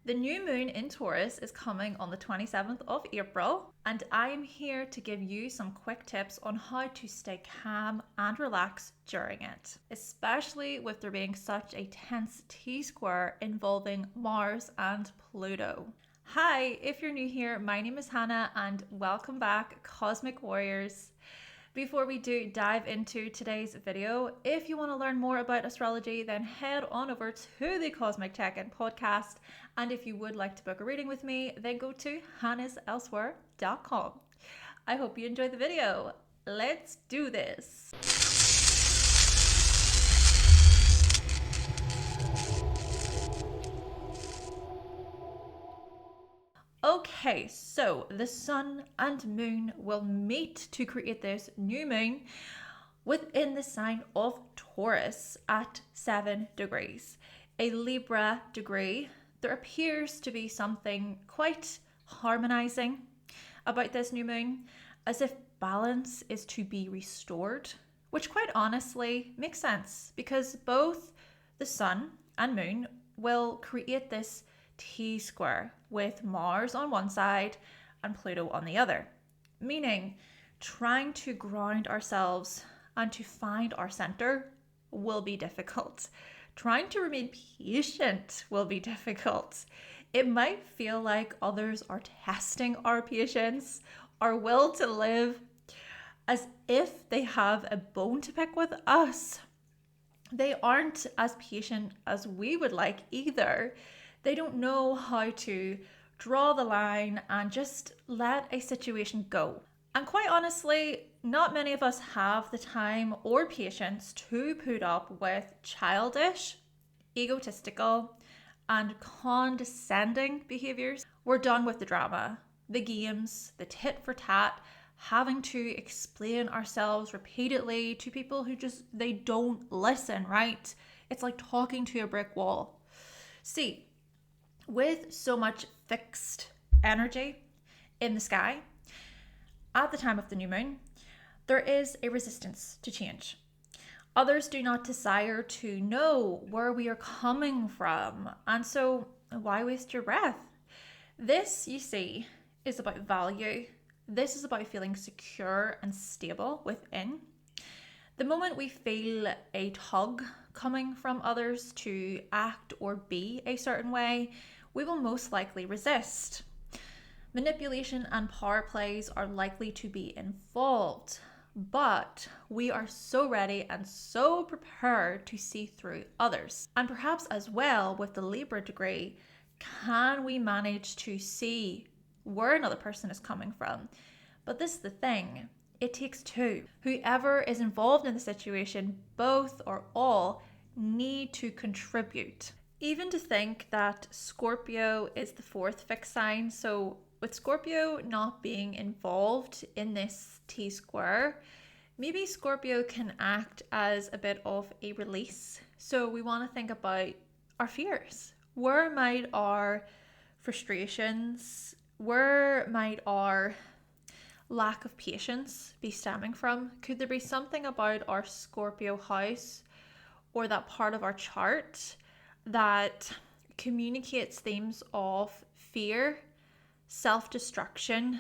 The new moon in Taurus is coming on the 27th of April, and I am here to give you some quick tips on how to stay calm and relax during it, especially with there being such a tense T-square involving Mars and Pluto. Hi, if you're new here, my name is Hannah and welcome back, Cosmic Warriors. Before we do dive into today's video, if you want to learn more about astrology, then head on over to the Cosmic Check-In podcast. And if you would like to book a reading with me, then go to hannahselsewhere.com. I hope you enjoy the video. Let's do this. Okay, so the sun and moon will meet to create this new moon within the sign of Taurus at 7 degrees. A Libra degree, there appears to be something quite harmonizing about this new moon, as if balance is to be restored, which quite honestly makes sense because both the sun and moon will create this T-square with Mars on one side and Pluto on the other, meaning trying to ground ourselves and to find our center will be difficult. Trying to remain patient will be difficult. It might feel like others are testing our patience, our will to live, as if they have a bone to pick with us. They aren't as patient as we would like either. They don't know how to draw the line and just let a situation go. And quite honestly, not many of us have the time or patience to put up with childish, egotistical, and condescending behaviors. We're done with the drama, the games, the tit for tat, having to explain ourselves repeatedly to people who they don't listen, right? It's like talking to a brick wall. See, with so much fixed energy in the sky at the time of the new moon, there is a resistance to change. Others do not desire to know where we are coming from, and so why waste your breath? This, you see, is about value. This is about feeling secure and stable within. The moment we feel a tug coming from others to act or be a certain way, we will most likely resist. Manipulation and power plays are likely to be involved, but we are so ready and so prepared to see through others. And perhaps as well with the Libra degree, can we manage to see where another person is coming from? But this is the thing, it takes two. Whoever is involved in the situation, both or all, need to contribute. Even to think that Scorpio is the fourth fixed sign, so with Scorpio not being involved in this T-square, maybe Scorpio can act as a bit of a release. So we want to think about our fears. Where might our frustrations, where might our lack of patience be stemming from? Could there be something about our Scorpio house or that part of our chart that communicates themes of fear, self-destruction,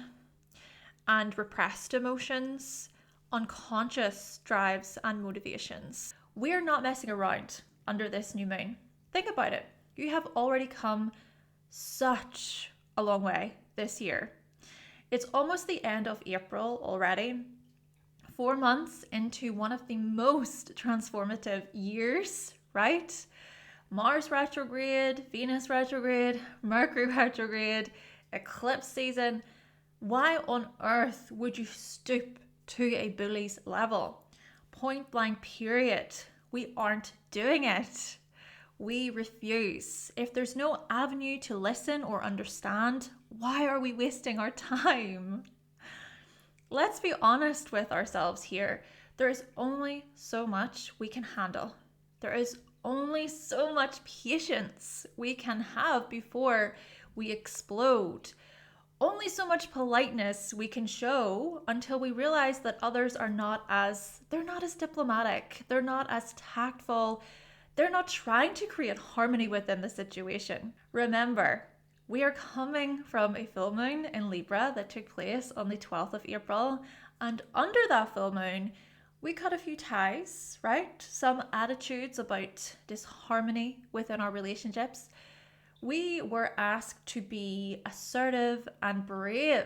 and repressed emotions, unconscious drives and motivations? We're not messing around under this new moon. Think about it. You have already come such a long way this year. It's almost the end of April already. 4 months into one of the most transformative years, right? Mars retrograde, Venus retrograde, Mercury retrograde, eclipse season. Why on earth would you stoop to a bully's level? Point blank period. We aren't doing it. We refuse. If there's no avenue to listen or understand, why are we wasting our time? Let's be honest with ourselves here. There is only so much we can handle. There is only so much patience we can have before we explode. Only so much politeness we can show until we realize that others are they're not as diplomatic, they're not as tactful, they're not trying to create harmony within the situation. Remember, We are coming from a full moon in Libra that took place on the 12th of April, and under that full moon, we cut a few ties, right? Some attitudes about disharmony within our relationships. We were asked to be assertive and brave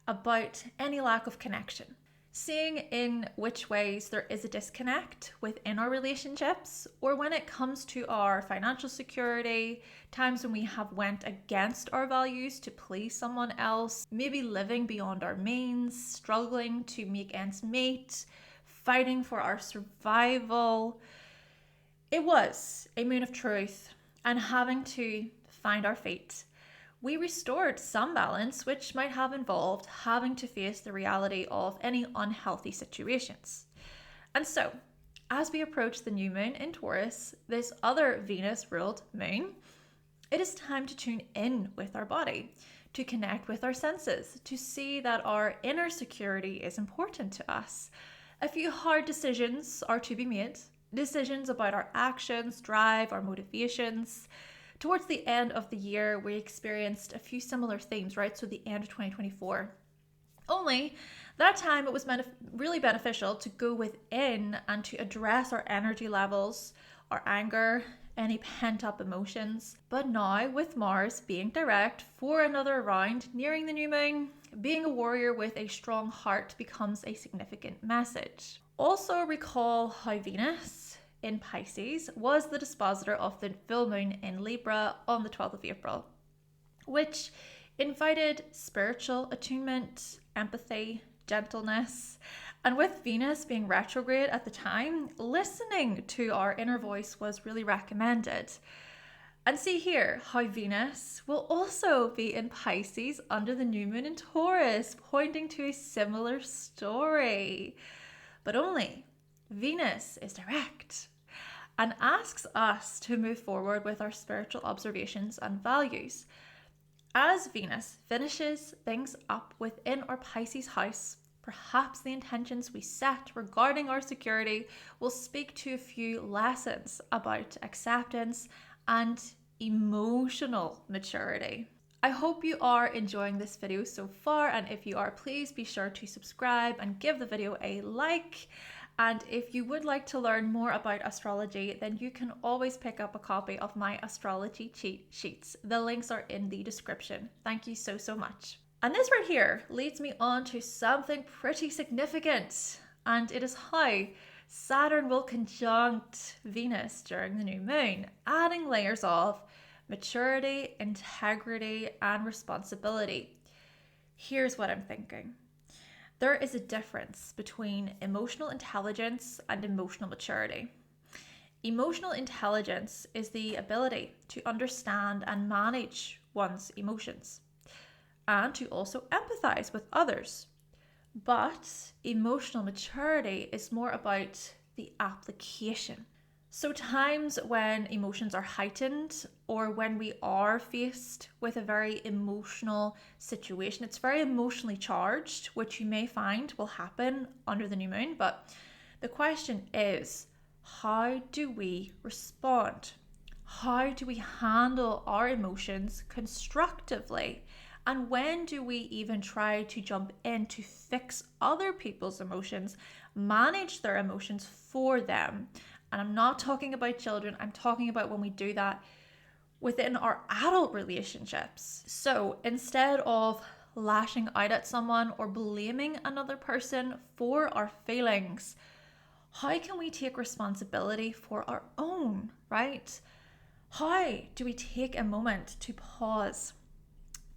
about any lack of connection, seeing in which ways there is a disconnect within our relationships, or when it comes to our financial security, times when we have went against our values to please someone else, maybe living beyond our means, struggling to make ends meet, fighting for our survival. It was a moon of truth and having to find our feet. We restored some balance, which might have involved having to face the reality of any unhealthy situations. And so, as we approach the new moon in Taurus, this other Venus-ruled moon, it is time to tune in with our body, to connect with our senses, to see that our inner security is important to us. A few hard decisions are to be made, decisions about our actions, drive, our motivations. Towards the end of the year, we experienced a few similar themes, right? So the end of 2024. Only that time it was really beneficial to go within and to address our energy levels, our anger, any pent-up emotions. But now, with Mars being direct for another round nearing the new moon, being a warrior with a strong heart becomes a significant message. Also recall how Venus in Pisces was the dispositor of the full moon in Libra on the 12th of April, which invited spiritual attunement, empathy, gentleness, and with Venus being retrograde at the time, listening to our inner voice was really recommended. And see here how Venus will also be in Pisces under the new moon in Taurus, pointing to a similar story. But only Venus is direct and asks us to move forward with our spiritual observations and values. As Venus finishes things up within our Pisces house, perhaps the intentions we set regarding our security will speak to a few lessons about acceptance and emotional maturity. I hope you are enjoying this video so far, and if you are, please be sure to subscribe and give the video a like. And if you would like to learn more about astrology, then you can always pick up a copy of my astrology cheat sheets. The links are in the description. Thank you so much. And this right here leads me on to something pretty significant, and it is how Saturn will conjunct Venus during the new moon, adding layers of maturity, integrity, and responsibility. Here's what I'm thinking. There is a difference between emotional intelligence and emotional maturity. Emotional intelligence is the ability to understand and manage one's emotions and to also empathize with others. But emotional maturity is more about the application. So times when emotions are heightened or when we are faced with a very emotional situation, it's very emotionally charged, which you may find will happen under the new moon. But the question is, how do we respond? How do we handle our emotions constructively? And when do we even try to jump in to fix other people's emotions, manage their emotions for them? And I'm not talking about children, I'm talking about when we do that within our adult relationships. So instead of lashing out at someone or blaming another person for our feelings, how can we take responsibility for our own, right? How do we take a moment to pause,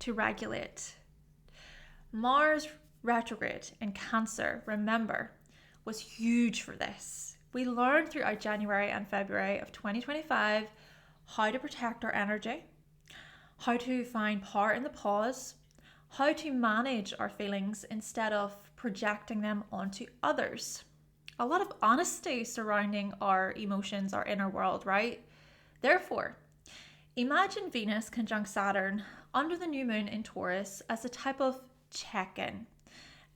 to regulate? Mars retrograde in Cancer, remember, was huge for this. We learned throughout January and February of 2025 how to protect our energy, how to find power in the pause, how to manage our feelings instead of projecting them onto others. A lot of honesty surrounding our emotions, our inner world, right? Therefore, imagine Venus conjunct Saturn under the new moon in Taurus as a type of check-in,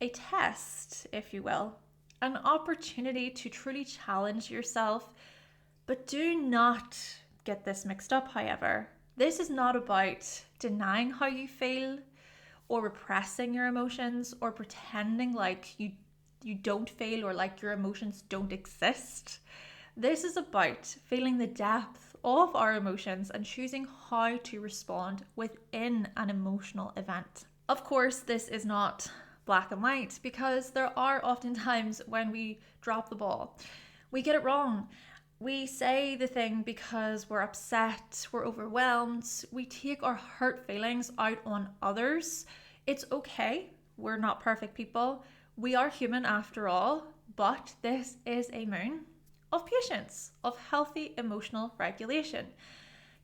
a test, if you will. An opportunity to truly challenge yourself, but do not get this mixed up, however. This is not about denying how you feel or repressing your emotions or pretending like you don't feel or like your emotions don't exist. This is about feeling the depth of our emotions and choosing how to respond within an emotional event. Of course, this is not black and white because there are often times when we drop the ball. We get it wrong. We say the thing because we're upset, we're overwhelmed, we take our hurt feelings out on others. It's okay. We're not perfect people. We are human after all, but this is a moon of patience, of healthy emotional regulation.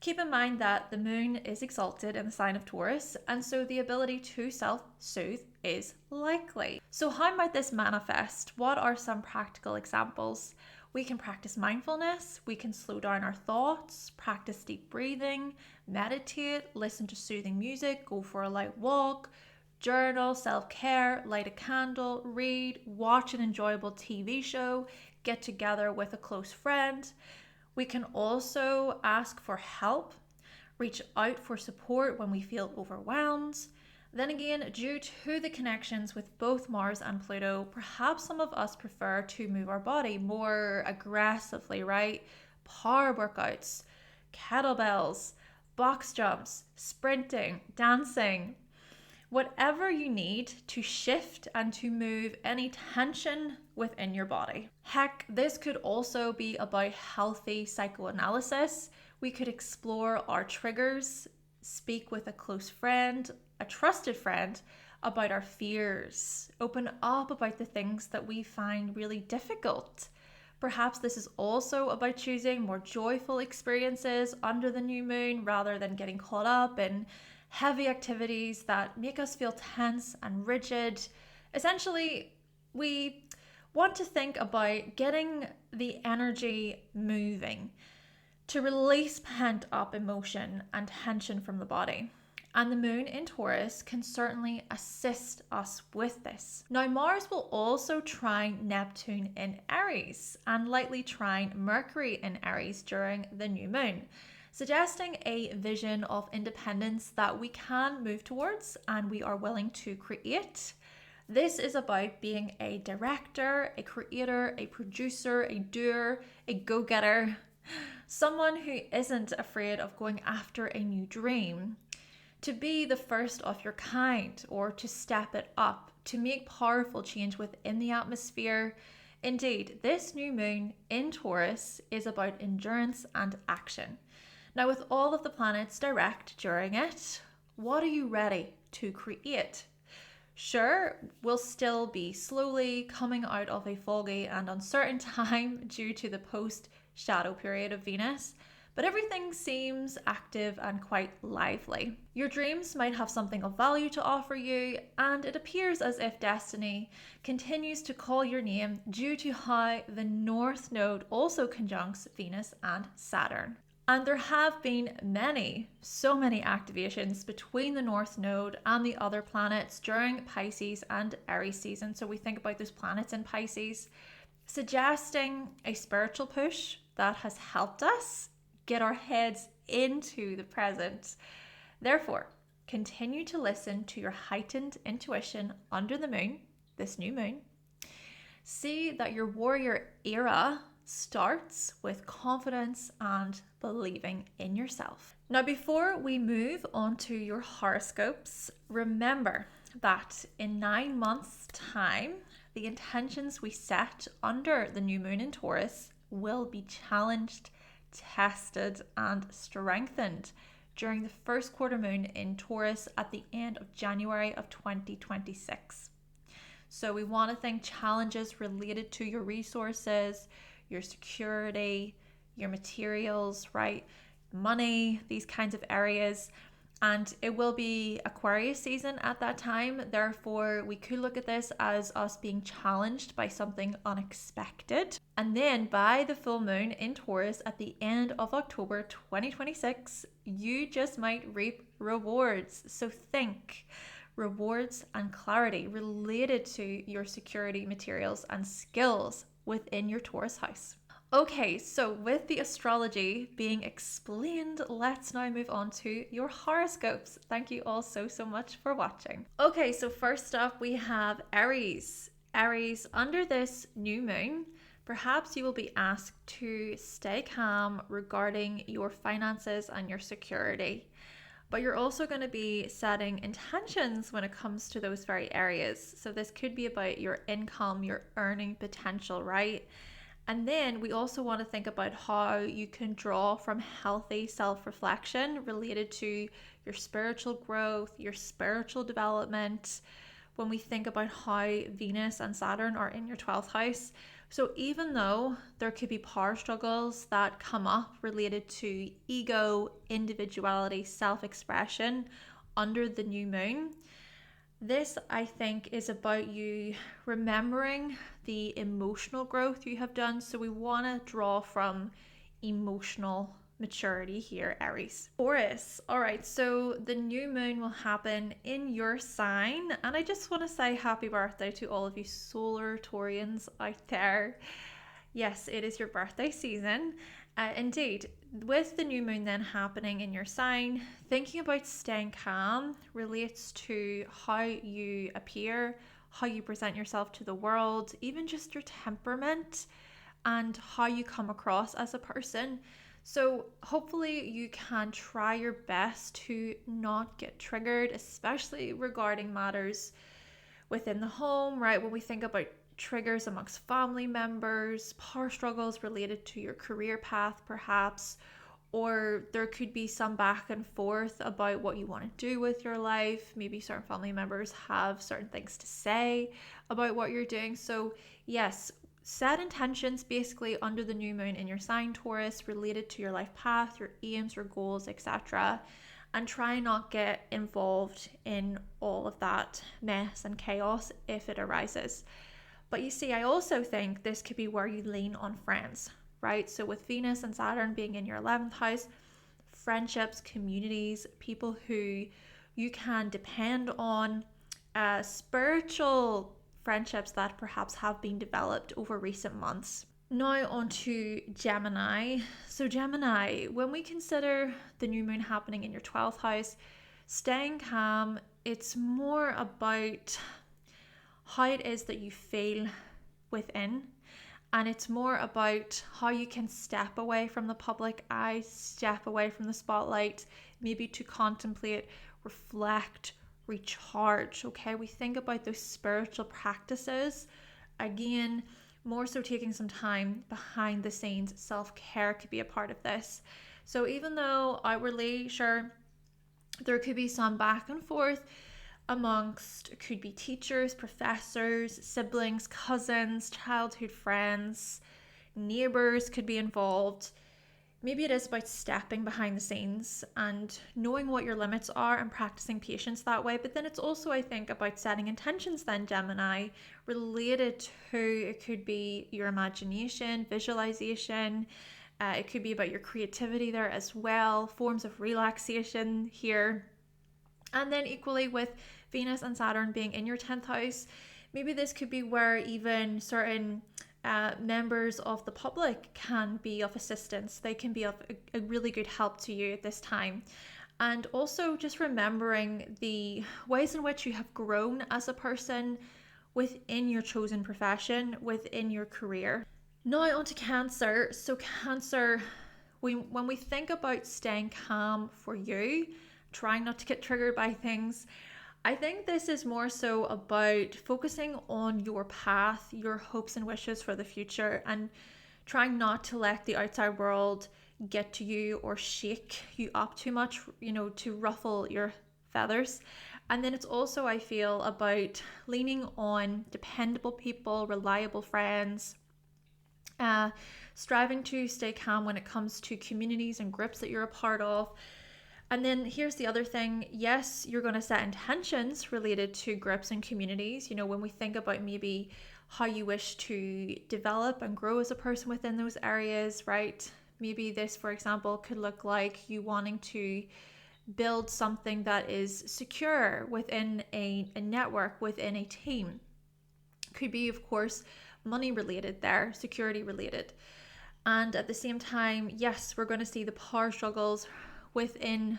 Keep in mind that the moon is exalted in the sign of Taurus, and so the ability to self-soothe is likely. So how might this manifest? What are some practical examples? We can practice mindfulness, we can slow down our thoughts, practice deep breathing, meditate, listen to soothing music, go for a light walk, journal, self-care, light a candle, read, watch an enjoyable TV show, get together with a close friend. We can also ask for help, reach out for support when we feel overwhelmed. Then again, due to the connections with both Mars and Pluto, perhaps some of us prefer to move our body more aggressively, right? Power workouts, kettlebells, box jumps, sprinting, dancing. Whatever you need to shift and to move any tension within your body. Heck, this could also be about healthy psychoanalysis. We could explore our triggers, speak with a close friend, a trusted friend, about our fears, open up about the things that we find really difficult. Perhaps this is also about choosing more joyful experiences under the new moon rather than getting caught up in heavy activities that make us feel tense and rigid. Essentially, we want to think about getting the energy moving to release pent up emotion and tension from the body. And the moon in Taurus can certainly assist us with this. Now, Mars will also trine Neptune in Aries and lightly trine Mercury in Aries during the new moon, suggesting a vision of independence that we can move towards and we are willing to create. This is about being a director, a creator, a producer, a doer, a go-getter, someone who isn't afraid of going after a new dream, to be the first of your kind or to step it up, to make powerful change within the atmosphere. Indeed, this new moon in Taurus is about endurance and action. Now, with all of the planets direct during it, what are you ready to create? Sure, we'll still be slowly coming out of a foggy and uncertain time due to the post-shadow period of Venus, but everything seems active and quite lively. Your dreams might have something of value to offer you, and it appears as if destiny continues to call your name due to how the North Node also conjuncts Venus and Saturn. And there have been so many activations between the North Node and the other planets during Pisces and Aries season. So we think about those planets in Pisces, suggesting a spiritual push that has helped us get our heads into the present. Therefore, continue to listen to your heightened intuition under the moon, this new moon. See that your warrior era starts with confidence and believing in yourself. Now, before we move on to your horoscopes, remember that in 9 months' time, the intentions we set under the new moon in Taurus will be challenged, tested, and strengthened during the first quarter moon in Taurus at the end of January of 2026. So we want to think challenges related to your resources, your security, your materials, right? Money, these kinds of areas. And it will be Aquarius season at that time. Therefore, we could look at this as us being challenged by something unexpected. And then by the full moon in Taurus at the end of October 2026, you just might reap rewards. So think rewards and clarity related to your security materials and skills within your Taurus house. Okay, so with the astrology being explained, let's now move on to your horoscopes. Thank you all so much for watching. Okay, so first up we have Aries. Aries, under this new moon, perhaps you will be asked to stay calm regarding your finances and your security. But you're also going to be setting intentions when it comes to those very areas. So this could be about your income, your earning potential, right? And then we also want to think about how you can draw from healthy self-reflection related to your spiritual growth, your spiritual development, when we think about how Venus and Saturn are in your 12th house. So even though there could be power struggles that come up related to ego, individuality, self-expression under the new moon, this, I think, is about you remembering the emotional growth you have done. So we want to draw from emotional maturity here, Aries. Taurus. All right, so the new moon will happen in your sign. And I just want to say happy birthday to all of you solar Taurians out there. Yes, it is your birthday season. Indeed, with the new moon then happening in your sign, thinking about staying calm relates to how you appear, how you present yourself to the world, even just your temperament and how you come across as a person. So hopefully you can try your best to not get triggered, especially regarding matters within the home, right? When we think about triggers amongst family members, power struggles related to your career path, perhaps, or there could be some back and forth about what you want to do with your life. Maybe certain family members have certain things to say about what you're doing. So, yes, set intentions basically under the new moon in your sign, Taurus, related to your life path, your aims, your goals, etc. And try not get involved in all of that mess and chaos if it arises. But you see, I also think this could be where you lean on friends, right? So with Venus and Saturn being in your 11th house, friendships, communities, people who you can depend on, spiritual friendships that perhaps have been developed over recent months. Now on to Gemini. So Gemini, when we consider the new moon happening in your 12th house, staying calm, it's more about how it is that you feel within, and it's more about how you can step away from the public eye, step away from the spotlight, maybe to contemplate, reflect, recharge. Okay, we think about those spiritual practices again, more so taking some time behind the scenes. Self-care could be a part of this. So even though outwardly, sure, there could be some back and forth amongst, could be teachers, professors, siblings, cousins, childhood friends, neighbors could be involved. Maybe it is about stepping behind the scenes and knowing what your limits are and practicing patience that way. But then it's also, I think, about setting intentions then, Gemini, related to, it could be your imagination, visualization. It could be about your creativity there as well, forms of relaxation here. And then equally with Venus and Saturn being in your 10th house, maybe this could be where even certain members of the public can be of assistance. They can be of a really good help to you at this time. And also just remembering the ways in which you have grown as a person within your chosen profession, within your career. Now on to Cancer. So Cancer, when we think about staying calm for you, trying not to get triggered by things, I think this is more so about focusing on your path, your hopes and wishes for the future, and trying not to let the outside world get to you or shake you up too much, to ruffle your feathers. And then it's also, I feel, about leaning on dependable people, reliable friends, striving to stay calm when it comes to communities and groups that you're a part of. And then here's the other thing. Yes, you're going to set intentions related to groups and communities. When we think about maybe how you wish to develop and grow as a person within those areas, right? Maybe this, for example, could look like you wanting to build something that is secure within a network, within a team. Could be, of course, money related there, security related. And at the same time, yes, we're going to see the power struggles within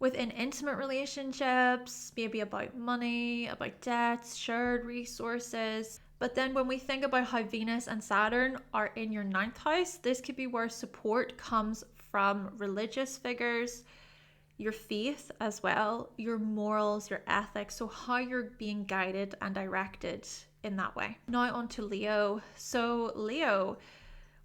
intimate relationships, maybe about money, about debts, shared resources. But then when we think about how Venus and Saturn are in your 9th house, this could be where support comes from religious figures, your faith as well, your morals, your ethics, so how you're being guided and directed in that way. Now on to Leo. So Leo,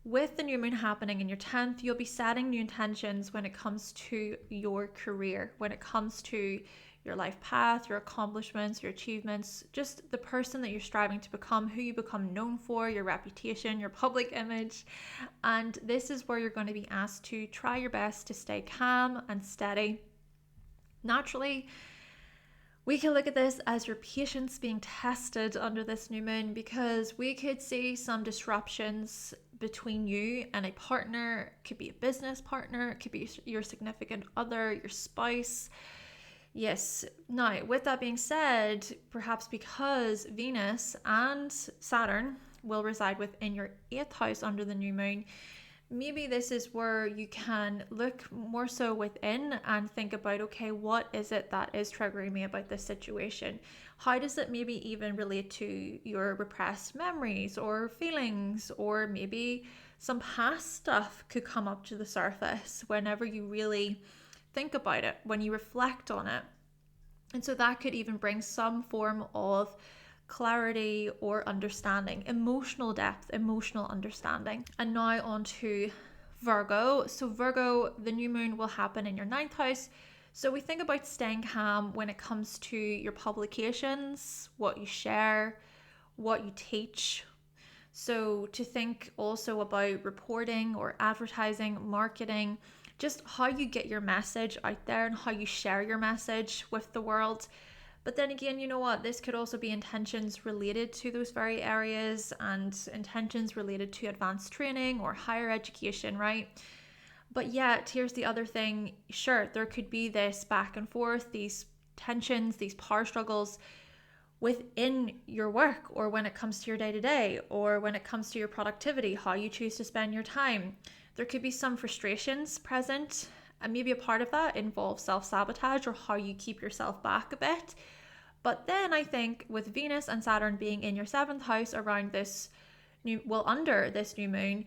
with the new moon happening in your 10th, you'll be setting new intentions when it comes to your career, when it comes to your life path, your accomplishments, your achievements, just the person that you're striving to become, who you become known for, your reputation, your public image. And this is where you're going to be asked to try your best to stay calm and steady. Naturally, we can look at this as your patience being tested under this new moon, because we could see some disruptions between you and a partner. It could be a business partner, it could be your significant other, your spouse. Yes. Now, with that being said, perhaps because Venus and Saturn will reside within your 8th house under the new moon, maybe this is where you can look more so within and think about, okay, what is it that is triggering me about this situation? How does it maybe even relate to your repressed memories or feelings, or maybe some past stuff could come up to the surface whenever you really think about it, when you reflect on it. And so that could even bring some form of clarity or understanding, emotional depth, emotional understanding. And now on to Virgo. So Virgo, the new moon will happen in your 9th house. So we think about staying calm when it comes to your publications, what you share, what you teach. So to think also about reporting or advertising, marketing, just how you get your message out there and how you share your message with the world. But then again, you know what? This could also be intentions related to those very areas, and intentions related to advanced training or higher education, right? But yet, here's the other thing. Sure, there could be this back and forth, these tensions, these power struggles within your work, or when it comes to your day-to-day, or when it comes to your productivity, how you choose to spend your time. There could be some frustrations present, and maybe a part of that involves self-sabotage or how you keep yourself back a bit. But then I think with Venus and Saturn being in your 7th house around this under this new moon,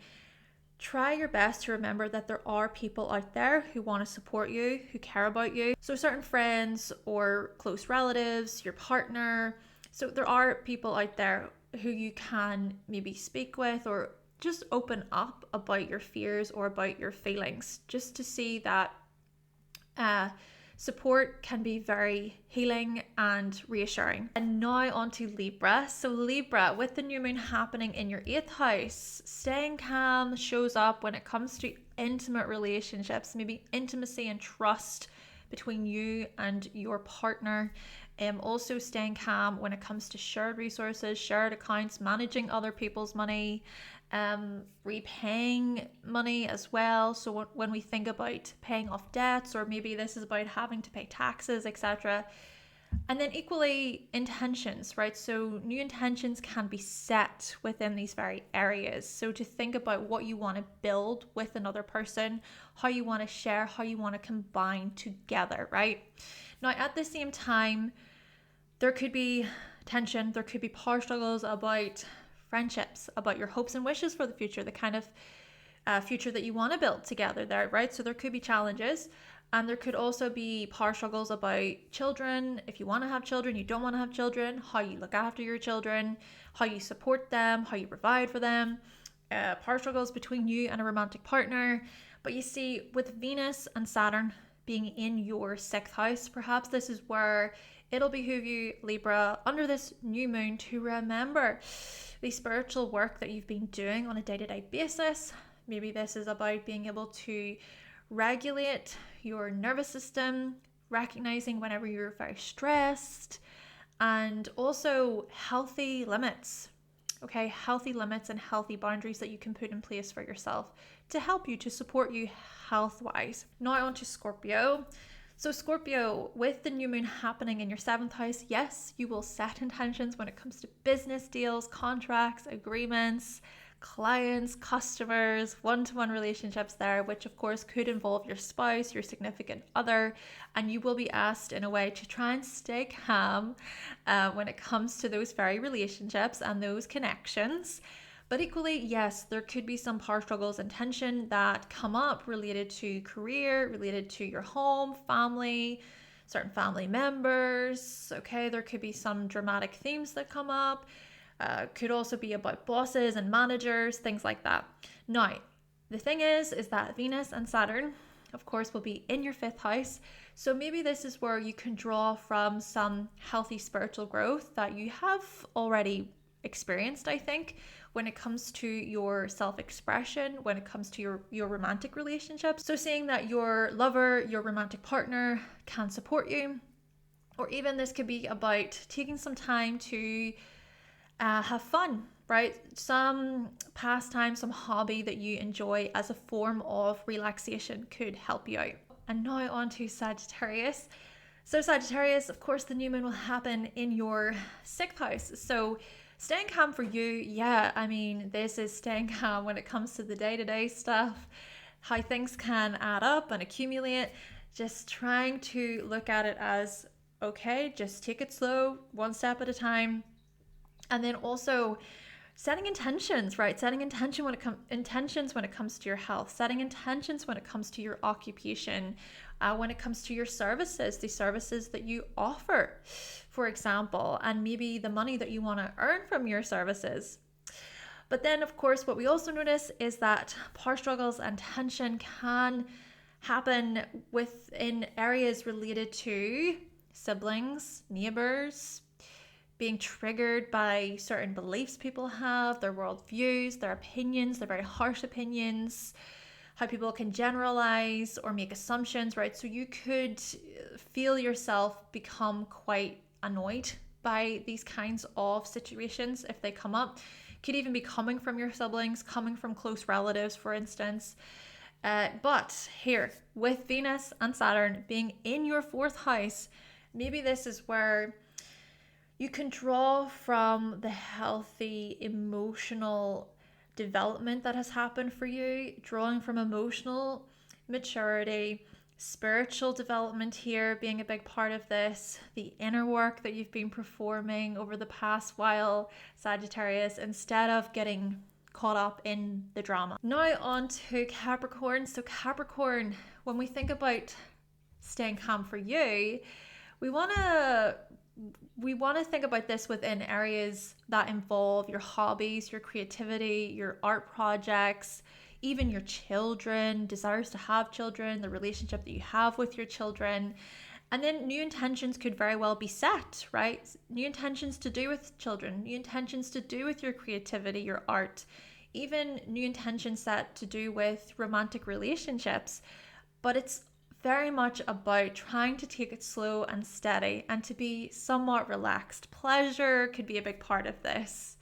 try your best to remember that there are people out there who want to support you, who care about you. So certain friends or close relatives, your partner. So there are people out there who you can maybe speak with, or just open up about your fears or about your feelings, just to see that support can be very healing and reassuring. And now on to Libra. So Libra, with the new moon happening in your 8th house, staying calm shows up when it comes to intimate relationships, maybe intimacy and trust between you and your partner. Also staying calm when it comes to shared resources, shared accounts, managing other people's money, repaying money as well. So when we think about paying off debts, or maybe this is about having to pay taxes, etc. And then equally intentions, right? So new intentions can be set within these very areas. So to think about what you want to build with another person, how you want to share, how you want to combine together, right? Now, at the same time, there could be tension, there could be power struggles about friendships, about your hopes and wishes for the future, the kind of future that you want to build together there, right? So there could be challenges, and there could also be power struggles about children. If you want to have children, you don't want to have children, how you look after your children, how you support them, how you provide for them, power struggles between you and a romantic partner. But you see, with Venus and Saturn being in your 6th house, perhaps this is where it'll behoove you, Libra, under this new moon, to remember the spiritual work that you've been doing on a day-to-day basis. Maybe this is about being able to regulate your nervous system, recognizing whenever you're very stressed, and also healthy limits. Okay, healthy limits and healthy boundaries that you can put in place for yourself to help you, to support you health-wise. Now on to Scorpio. So Scorpio, with the new moon happening in your 7th house, yes, you will set intentions when it comes to business deals, contracts, agreements, clients, customers, one-to-one relationships there, which of course could involve your spouse, your significant other, and you will be asked in a way to try and stay calm when it comes to those very relationships and those connections. But equally, yes, there could be some power struggles and tension that come up related to career, related to your home, family, certain family members. Okay, there could be some dramatic themes that come up. Could also be about bosses and managers, things like that. Now, the thing is that Venus and Saturn, of course, will be in your 5th house. So maybe this is where you can draw from some healthy spiritual growth that you have already experienced, I think, when it comes to your self-expression, when it comes to your romantic relationships. So seeing that your lover, your romantic partner can support you, or even this could be about taking some time to have fun, right? Some pastime, some hobby that you enjoy as a form of relaxation could help you out. And now on to Sagittarius. So Sagittarius, of course, the new moon will happen in your 6th house. So staying calm for you, yeah, I mean, this is staying calm when it comes to the day-to-day stuff, how things can add up and accumulate, just trying to look at it as, okay, just take it slow, one step at a time. And then also setting intentions, right? Setting intentions when it comes to your health, setting intentions when it comes to your occupation, when it comes to your services, the services that you offer, for example, and maybe the money that you want to earn from your services. But then, of course, what we also notice is that power struggles and tension can happen within areas related to siblings, neighbors, being triggered by certain beliefs people have, their worldviews, their opinions, their very harsh opinions, how people can generalize or make assumptions, right? So you could feel yourself become quite annoyed by these kinds of situations if they come up. Could even be coming from your siblings, coming from close relatives, for instance. But here, with Venus and Saturn being in your 4th house, maybe this is where you can draw from the healthy emotional development that has happened for you, drawing from emotional maturity, spiritual development here being a big part of this, the inner work that you've been performing over the past while, Sagittarius, instead of getting caught up in the drama. Now on to Capricorn. So Capricorn, when we think about staying calm for you, we want to think about this within areas that involve your hobbies, your creativity, your art projects, even your children, desires to have children, the relationship that you have with your children. And then new intentions could very well be set, right? New intentions to do with children, new intentions to do with your creativity, your art, even new intentions set to do with romantic relationships. But it's very much about trying to take it slow and steady and to be somewhat relaxed. Pleasure could be a big part of this.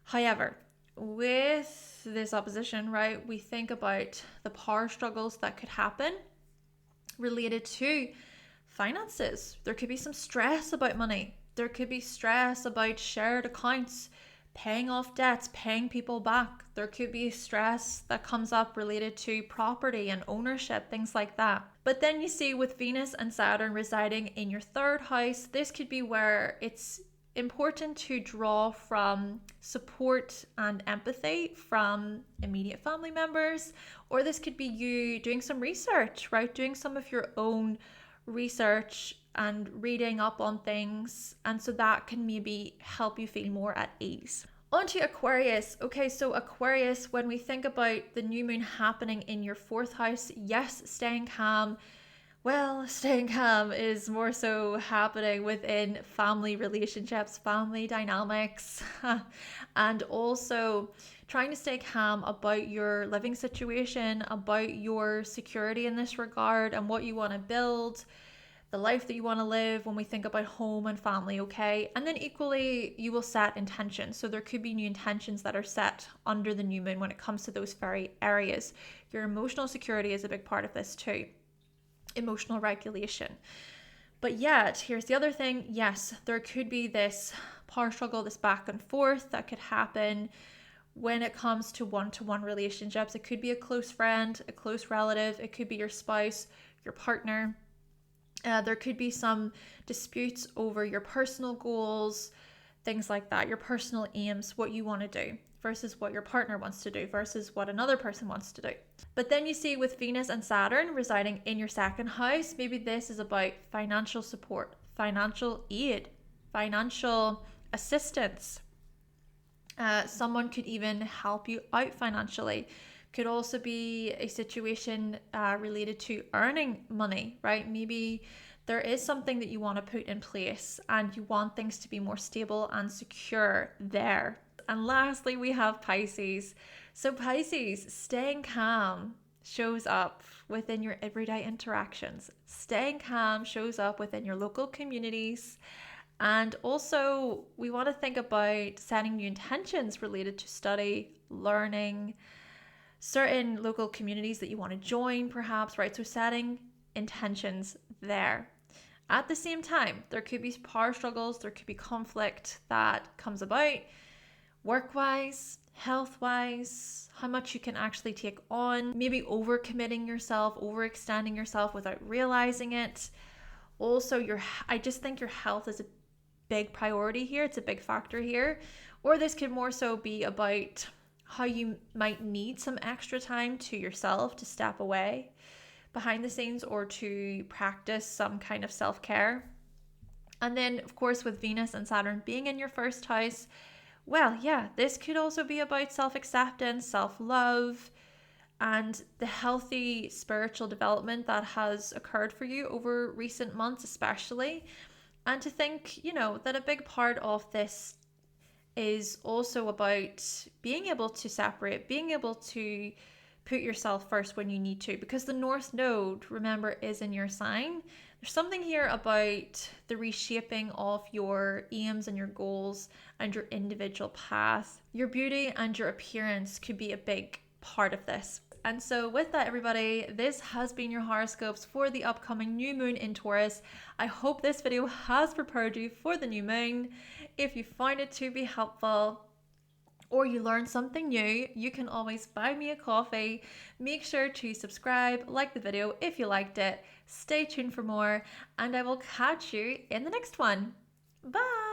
However, with this opposition, right, we think about the power struggles that could happen related to finances. There could be some stress about money. There could be stress about shared accounts, paying off debts, paying people back. There could be stress that comes up related to property and ownership, things like that. But then you see with Venus and Saturn residing in your 3rd house, this could be where it's important to draw from support and empathy from immediate family members, or this could be you doing some research, right? Doing some of your own research and reading up on things, and so that can maybe help you feel more at ease. On to Aquarius. Okay, so Aquarius, when we think about the new moon happening in your 4th house, yes, staying calm. Well, staying calm is more so happening within family relationships, family dynamics, and also trying to stay calm about your living situation, about your security in this regard and what you want to build, the life that you want to live when we think about home and family, okay? And then equally, you will set intentions. So there could be new intentions that are set under the new moon when it comes to those very areas. Your emotional security is a big part of this too. Emotional regulation. But yet, here's the other thing. Yes, there could be this power struggle, this back and forth that could happen when it comes to one-to-one relationships. It could be a close friend, a close relative, it could be your spouse, your partner. There could be some disputes over your personal goals, things like that, your personal aims, what you want to do versus what your partner wants to do versus what another person wants to do. But then you see with Venus and Saturn residing in your second house, maybe this is about financial support, financial aid, financial assistance. Someone could even help you out financially. Could also be a situation related to earning money, right? Maybe there is something that you want to put in place and you want things to be more stable and secure there. And lastly, we have Pisces. So Pisces, staying calm shows up within your everyday interactions. Staying calm shows up within your local communities. And also, we want to think about setting new intentions related to study, learning, certain local communities that you want to join, perhaps, right? So setting intentions there. At the same time, there could be power struggles, there could be conflict that comes about work-wise, health-wise, how much you can actually take on, maybe overcommitting yourself, overextending yourself without realizing it. Also, I just think your health is a big priority here. It's a big factor here. Or this could more so be about how you might need some extra time to yourself to step away behind the scenes or to practice some kind of self-care. And then, of course, with Venus and Saturn being in your first house, well, yeah, this could also be about self-acceptance, self-love, and the healthy spiritual development that has occurred for you over recent months, especially. And to think, that a big part of this is also about being able to separate, being able to put yourself first when you need to, because the North Node, remember, is in your sign. There's something here about the reshaping of your aims and your goals and your individual path. Your beauty and your appearance could be a big part of this. And so with that, everybody, this has been your horoscopes for the upcoming new moon in Taurus. I hope this video has prepared you for the new moon. If you find it to be helpful or you learned something new, you can always buy me a coffee. Make sure to subscribe, like the video if you liked it. Stay tuned for more, and I will catch you in the next one. Bye!